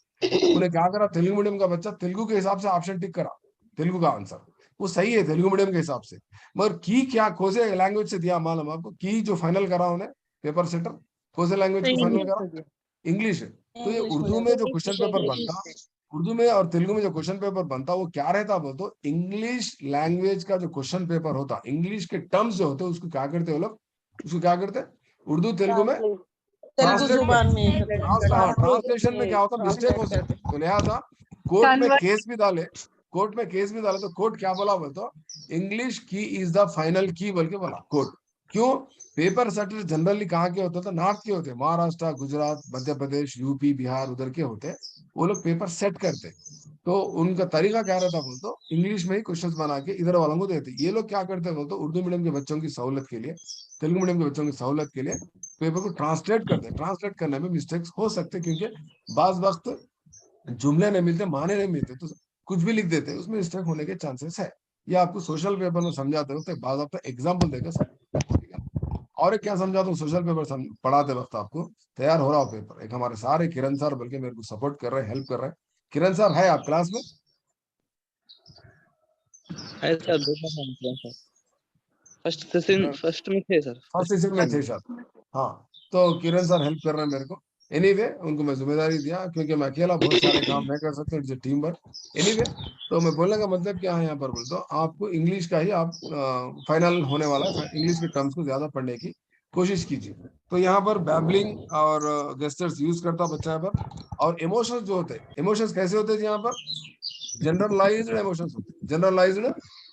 S1: उन्हें क्या करा, तेलुगु मीडियम का बच्चा तेलुगु के हिसाब से ऑप्शन टिक करा, तेलुगु का आंसर वो सही है तेलुगु मीडियम के हिसाब से, मगर की क्या कौन से लैंग्वेज से दिया मालूम आपको? की जो फाइनल करा उन्हें पेपर सेटर, कौन से लैंग्वेज को फाइनल करा? इंग्लिश है। तो ये उर्दू में जो क्वेश्चन पेपर बनता, उर्दू में और तेलुगु में जो क्वेश्चन पेपर बनता, वो क्या रहता बोल तो इंग्लिश लैंग्वेज का जो क्वेश्चन पेपर होता, इंग्लिश के टर्म्स जो होते उसको क्या करते हो लोग, उसको क्या करते उर्दू तेलुगु में ट्रांसलेशन में क्या होता, मिस्टेक हो सकती है। तो लिहाजा कोर्ट में केस भी डाले, तो कोर्ट क्या बोला बोलते, इंग्लिश की इज द फाइनल की बोल के बोला कोर्ट। क्यों? पेपर सेटर जनरली कहाँ के होते हैं? नॉर्थ के होते हैं, महाराष्ट्र, गुजरात, मध्य प्रदेश, यूपी, बिहार उधर के होते हैं। वो लोग पेपर सेट करते, तो उनका तरीका क्या रहता बोलते, इंग्लिश में ही क्वेश्चंस बना के इधर वालों को देते। ये लोग क्या करते बोलते, उर्दू मीडियम के बच्चों की सहूलत के लिए, तेलुगु मीडियम के बच्चों की सहूलत के लिए पेपर को ट्रांसलेट करते। ट्रांसलेट करने में मिस्टेक्स हो सकते क्योंकि बाज वक्त जुमले नहीं मिलते, माने नहीं मिलते, तो कुछ भी लिख देते, उसमें मिस्टेक होने के चांसेस है। ये आपको सोशल पेपर में समझाते वक्त बाज आपका एग्जाम्पल देकर समझाते। और एक क्या समझाता हूँ, सोशल पेपर पढ़ाते वक्त आपको तैयार हो रहा हो पेपर, एक हमारे सारे किरण सर बल्कि मेरे को सपोर्ट कर रहे हैं, हेल्प कर रहे हैं। किरण सर है आप क्लास में?
S6: है सर, फर्स्ट में थे सर,
S1: फर्स्ट सेशन में थे शायद। हाँ, तो किरण सर हेल्प कर रहे हैं मेरे को। एनीवे उनको मैं जिम्मेदारी दिया क्योंकि मैं अकेला बहुत सारे काम नहीं कर सकता, इट्स टीम वर्क। एनीवे तो मैं बोलने का मतलब क्या है यहाँ पर बोलते हो, आपको इंग्लिश का ही आप फाइनल होने वाला है, इंग्लिश के टर्म्स को ज्यादा पढ़ने की कोशिश कीजिए। तो यहाँ पर बैबलिंग और गेस्टर्स यूज करता बच्चा यहाँ पर। और इमोशंस जो होते हैं, इमोशंस कैसे होते हैं यहाँ पर? जनरलाइज्ड इमोशंस होते हैं, जनरलाइज्ड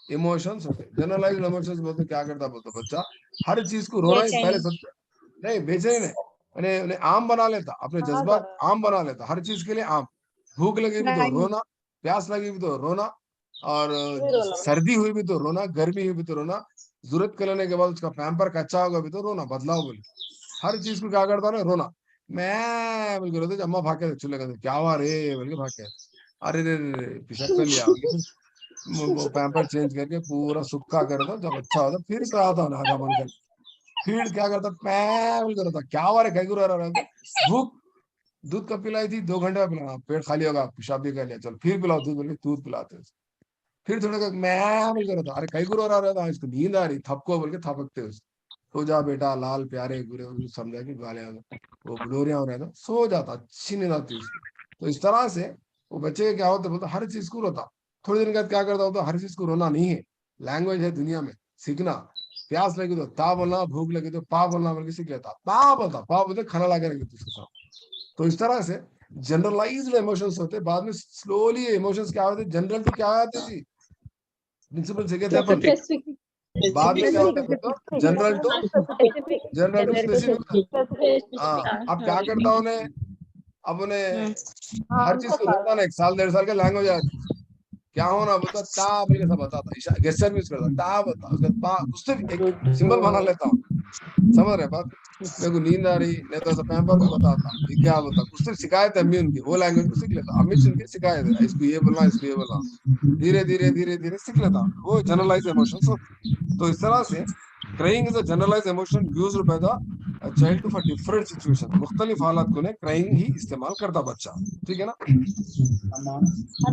S1: इमोशंस होते हैं। जनरलाइज्ड इमोशंस बोलते क्या करता बोलते बच्चा हर चीज को रोना ही पहले सब नहीं, बेचैनी नहीं, उन्हें आम बना लेता, अपने जज्बात आम बना लेता हर चीज के लिए आम। भूख लगी भी तो रोना, प्यास लगी भी तो रोना, और सर्दी हुई भी तो रोना, गर्मी हुई भी तो रोना, जरूरत के लेने के बाद उसका पैम्पर कच्चा होगा भी तो रोना, बदलाव बोल हर चीज को क्या करता ना रोना। मैं बोल के रोते, अम्मा भाग के चूल्हे के क्या हुआ रे बोल के भाग के, अरे रे रे पिशक कर लिया, वो पैम्पर चेंज करके पूरा सूखा कर दो, जब अच्छा होता फिर तो आता ना आगा बन कर, फिर क्या करता मैं बोल कर क्या हुआ रे कहीं रहा भूख, दूध कब पिलाई थी, 2 घंटे में पिलाना, पेट खाली होगा, पेशाब भी कर लिया, चल फिर पिलाओ दूध, बोल के दूध पिलाते हैं। फिर थोड़ा मैं बोल कर अरे कहीं रो रहा था, इसको नींद आ रही, थपको बोल के थपकते उसको, सो जा बेटा लाल प्यारे गुरे, समझा कि गाले वो ग्लोरिया हो रहा था, सो जाता, अच्छी नींद आती उसको। तो इस तरह से वो बच्चे क्या होता बोलता हर चीज को रोता, थोड़ी देर बाद क्या करता होता, हर चीज को रोना नहीं है, लैंग्वेज है दुनिया में सीखना। प्यास लगी तो ता बोलना, भूख लगी तो पा बोलना बोल के सीख लेता, पा बोलते खाना ला के रख देते उसके साथ। तो इस तरह से जनरलाइज्ड इमोशंस होते, बाद में स्लोली इमोशंस क्या होते, जनरल तो क्या आते जी, प्रिंसिपल से कहते हैं अपन, बाद में क्या होता है तो जनरल टू स्पेसिफिक। हाँ, अब क्या करता हूँ उन्हें, अब उन्हें हर चीज को रोता ना, 1 साल 1.5 साल का लैंग्वेज आती, क्या होना बोलता ता बोल के सब बताता, गेस्चर यूज करता, ता बता उसका पा, उससे एक सिंबल बना लेता हूँ, समझ रहे बात? मेरे को नींद आ रही नहीं तो ऐसा पैम्पर को बताता, ये क्या बता, कुछ तो शिकायत है अम्मी उनकी, वो लैंग्वेज को सीख लेता, अम्मी सुन के शिकायत है, इसको ये बोलना, इसको ये बोलना, धीरे धीरे धीरे धीरे सीख लेता, वो जनरलाइज इमोशंस। तो इस तरह से crying is a generalise emotion used by the child for different situation, मुख्तलिफ हालात को ने क्राइंग ही इस्तेमाल करता बच्चा, ठीक है ना।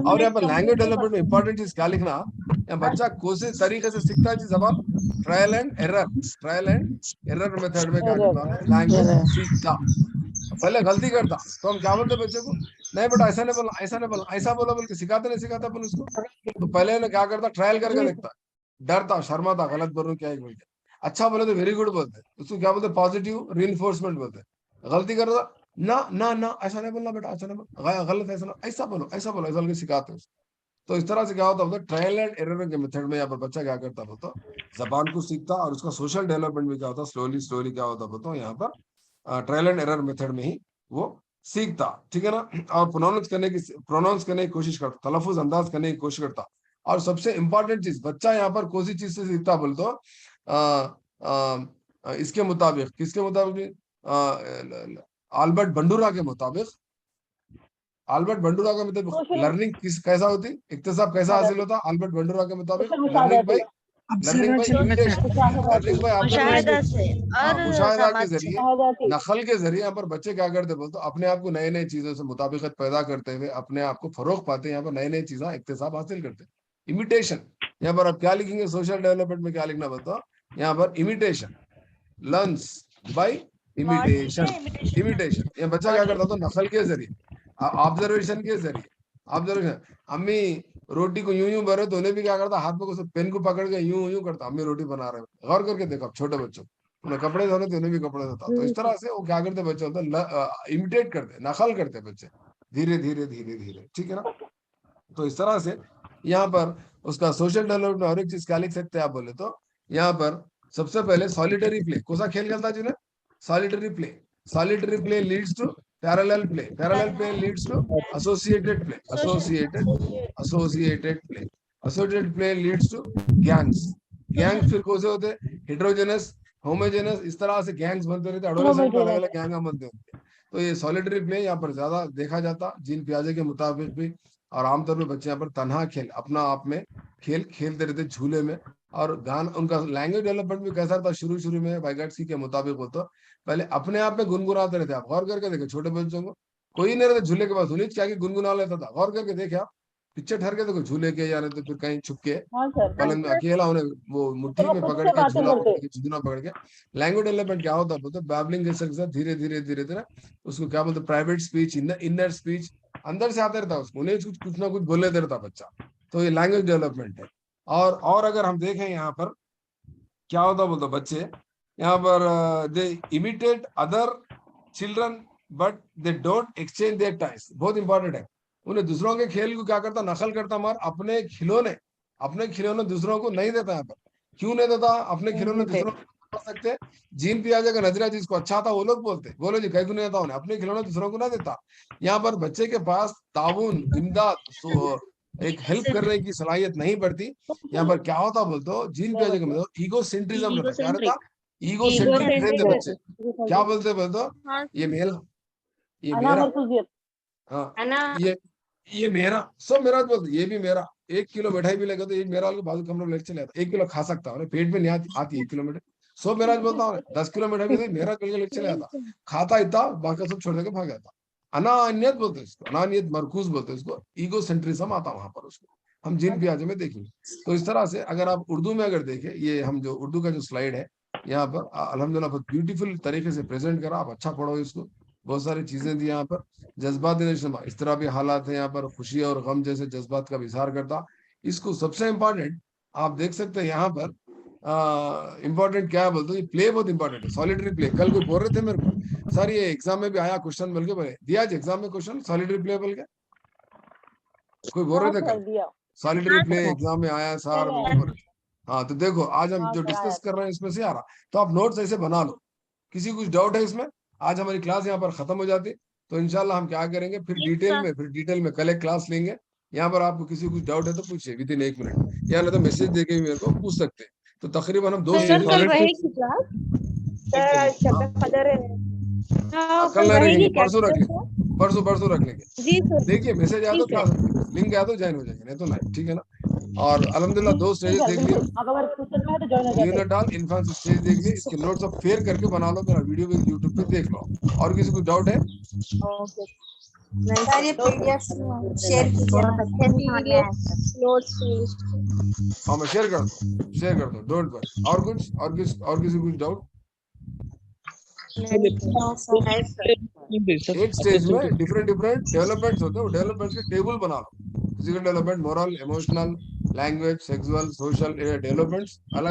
S1: और यहाँ पर लैंग्वेज डेवलपमेंट में इंपॉर्टेंट चीज क्या लिखना, यहाँ बच्चा कोशिश तरीके से सीखता है जी जबान, trial and error, trial and error method में क्या करता है, लैंग्वेज सीखता। पहले गलती करता तो हम क्या बोलते बच्चे को, नहीं बेटा ऐसा नहीं बोलना, ऐसा नहीं बोलना, ऐसा बोला बोल के सिखाते नहीं सिखाते अपन उसको। तो पहले उन्हें क्या करता, ट्रायल करके देखता, डरता शर्माता, गलत बोलूं क्या ही बोलते, अच्छा बोले तो वेरी गुड बोलते, उसको क्या बोलते, पॉजिटिव रीइंफोर्समेंट बोलते। गलती कर रहा ना ना ना ऐसा नहीं बोलना बेटा, ऐसा नहीं बोल, गलत ऐसा ऐसा बोलो, ऐसा बोलो, ऐसा बोल के सिखाते हैं। तो इस तरह से क्या होता है, ट्रायल एंड एरर के मेथड में यहाँ पर बच्चा क्या करता होता, जबान को सीखता, और उसका सोशल डेवलपमेंट भी क्या होता, स्लोली स्लोली क्या होता होता यहाँ पर ट्रायल एंड एरर मेथड में ही वो सीखता, ठीक है ना। और प्रोनाउंस करने की कोशिश करता, तलफुज अंदाज करने की कोशिश करता। और सबसे इंपॉर्टेंट चीज, बच्चा यहाँ पर कौन सी चीज से सीखता बोल तो इसके मुताबिक, किसके मुताबिक, आल्बर्ट बंडूरा के मुताबिक, आल्बर्ट बंडूरा के मुताबिक लर्निंग किस कैसा होती, इक्तिसाब कैसा हासिल होता, आल्बर्ट बंडूरा के मुताबिक learning by imitation, learning by
S5: मुशाहिदा से और
S1: मुशाहिदा के
S5: समाज से।
S1: जरिए, नकल के जरिए यहाँ पर बच्चे क्या करते बोलते, अपने आप को नई नई चीजों से मुताबिकत पैदा करते हुए अपने आप को फरोग पाते हैं, यहाँ पर नई नई चीजें इक्तिसाब हासिल करते हैं। इमिटेशन, यहाँ पर आप क्या लिखेंगे, सोशल डेवलपमेंट में क्या लिखना बताओ, यहाँ पर imitation, learns by imitation, imitation. ये बच्चा क्या करता था, नकल के जरिए, ऑब्जर्वेशन के जरिए, ऑब्जर्वेशन। अम्मी रोटी को यूं यूं भरे तो उन्हें भी क्या करता, हाथ में पेन को पकड़ के यूं यूं करता, अम्मी रोटी बना रहे हैं, गौर करके देखो छोटे बच्चों, उन्हें कपड़े धोने तो उन्हें भी कपड़े धोता। तो इस तरह से वो क्या करते बच्चे होते, इमिटेट करते, नकल करते बच्चे, धीरे धीरे धीरे धीरे, ठीक है ना। तो इस तरह से यहाँ पर उसका सोशल डेवलपमेंट और एक चीज क्या लिख सकते हैं आप बोले तो, यहाँ पर सबसे पहले सॉलिटरी प्ले, कौन सा खेल खेलता जिन्हें, solitary play, solitary play leads to parallel play, parallel play leads to associated play, associated play, associated play leads to gangs, gangs फिर कौन से होते, हेटेरोजेनस, होमोजेनस, इस तरह से गैंग्स बनते रहते, एडोलेसेंट में अलग अलग गैंग बनते होते। तो ये सॉलिटरी प्ले यहाँ पर ज्यादा देखा जाता, जीन पियाजे के मुताबिक भी। और आमतौर पर बच्चे यहाँ पर तन्हा खेल, अपना आप में खेल खेलते रहते झूले में। और गान, उनका लैंग्वेज डेवलपमेंट भी कैसा था, शुरू शुरू में वाइगाट्स्की के मुताबिक होता, पहले अपने आप में गुनगुनाते रहते। आप गौर करके देखे छोटे बच्चों को, कोई नहीं रहता झूले के पास, उन्हीं क्या गुनगुना लेता था, गौर करके देखे आप, पीछे ठहर के देखो, झूले के या नहीं तो फिर कहीं छुप के पलंग में अकेला उन्हें वो मुट्ठी में पकड़ के झूला पकड़ के झुंझुना पकड़ के। लैंग्वेज डेवलपमेंट क्या होता है, बैबलिंग के साथ धीरे धीरे धीरे धीरे उसको क्या बोलते, प्राइवेट स्पीच, इनर स्पीच, अंदर से आता रहता उसको, उन्हें कुछ ना कुछ बोल लेते रहता बच्चा। तो ये लैंग्वेज डेवलपमेंट है। और अगर हम देखें यहाँ पर क्या होता बोलते बच्चे यहाँ पर they imitate other children but they don't exchange there toys. बहुत इंपॉर्टेंट है। उन्हें दूसरों के खेल को क्या करता, नकल करता, मार अपने खिलौने दूसरों को नहीं देता। यहाँ पर क्यों नहीं देता? अपने खिलौने दूसरों को बता सकते। जीन पियाजे का नजरिया जिसको अच्छा था वो लोग बोलते, बोलो जी कहीं को नहीं देता उन्हें, अपने खिलौने दूसरों को ना देता। यहाँ पर बच्चे के पास ताउन, इमदाद, एक हेल्प करने की सलाहियत नहीं पड़ती। यहाँ पर क्या होता बोलते हो, जीन पियाजे का मतलब ईगो सेंट्रिज्म रहता। क्या रहता? ईगो सेंट्रिक रहते बच्चे। क्या बोलते हो, ये मेरा, ये मेरा, हाँ, ये मेरा, सब मेरा बोलते, ये भी मेरा। 1 किलो मिठाई भी लेगा तो ये मेरा वाले बाजू कमरे में लेके चले जाता। 1 किलो खा सकता हूँ, पेट में नहीं आती 1 किलो मिठाई। सब मेरा बोलता हूँ। 10 किलो मिठाई भी मेरा लेके चले जाता, खाता इतना, बाकी सब छोड़ देकर भाग जाता। अनानियत बोलते इसको, अनानियत मरकूज बोलते इसको, ईगो सेंट्रिज्म आता वहां पर उसको। हम जिन पियाजे में देखेंगे। तो इस तरह से अगर आप उर्दू में अगर देखें, ये हम जो उर्दू का जो स्लाइड है यहाँ पर अल्हम्दुलिल्लाह बहुत ब्यूटीफुल तरीके से प्रेजेंट करा। आप अच्छा पढ़ो इसको, बहुत सारी चीजें दी यहाँ पर। जज्बात इज्तिमा, इस तरह भी हालात है यहाँ पर, खुशी और गम जैसे जज्बात का इजहार करता। इसको सबसे इम्पोर्टेंट आप देख सकते हैं यहाँ पर, इम्पोर्टेंट क्या है बोलते हैं, प्ले बहुत इंपॉर्टेंट है, सॉलिटरी प्ले। कल कोई बोल रहे थे मेरे को, सर ये एग्जाम में भी आया क्वेश्चन बोल के, बोले दिया आज एग्जाम में क्वेश्चन सॉलिटरी प्ले बोल के, कोई बोल रहे थे कल सॉलिटरी प्ले एग्जाम में आया सर। हाँ तो देखो आज हम जो डिस्कस कर रहे हैं इसमें से आ रहा। तो आप नोट्स ऐसे बना लो। किसी कुछ डाउट है इसमें? आज हमारी क्लास यहाँ पर खत्म हो जाती तो इंशाल्लाह हम क्या करेंगे, फिर डिटेल में कल एक क्लास लेंगे। यहाँ पर आपको किसी कुछ डाउट है तो पूछिए विद इन 1 मिनट, या नहीं तो मैसेज देके भी मेरे को पूछ सकते हैं। तो तकरीबन हम 2
S3: सर कल रहेगी क्लास?
S1: कल नहीं रखेंगे, परसों रख लेंगे, परसों रख लेंगे।
S3: जी सर।
S1: देखिए मैसेज आया तो क्लास, लिंक आया तो ज्वाइन हो जाएंगे, नहीं तो नहीं, ठीक है ना। और अल्हम्दुलिल्लाह 2 स्टेजेस देख लिए, यूनिट डाल इन्फांस स्टेज देख लिए। इसके नोट्स अब फेयर करके बना लो, मेरा वीडियो भी यूट्यूब पे देख लो। और किसी को डाउट है?
S5: सर ये पीडीएफ शेयर कीजिए।
S1: हाँ मैं शेयर कर दो, डोंट वरी। और किसी कुछ डाउट? एक स्टेज में डिफरेंट डेवलपमेंट्स होते हैं, वो डेवलपमेंट्स के टेबल बना लो। Physical development, moral, emotional, language, sexual, social developments अलग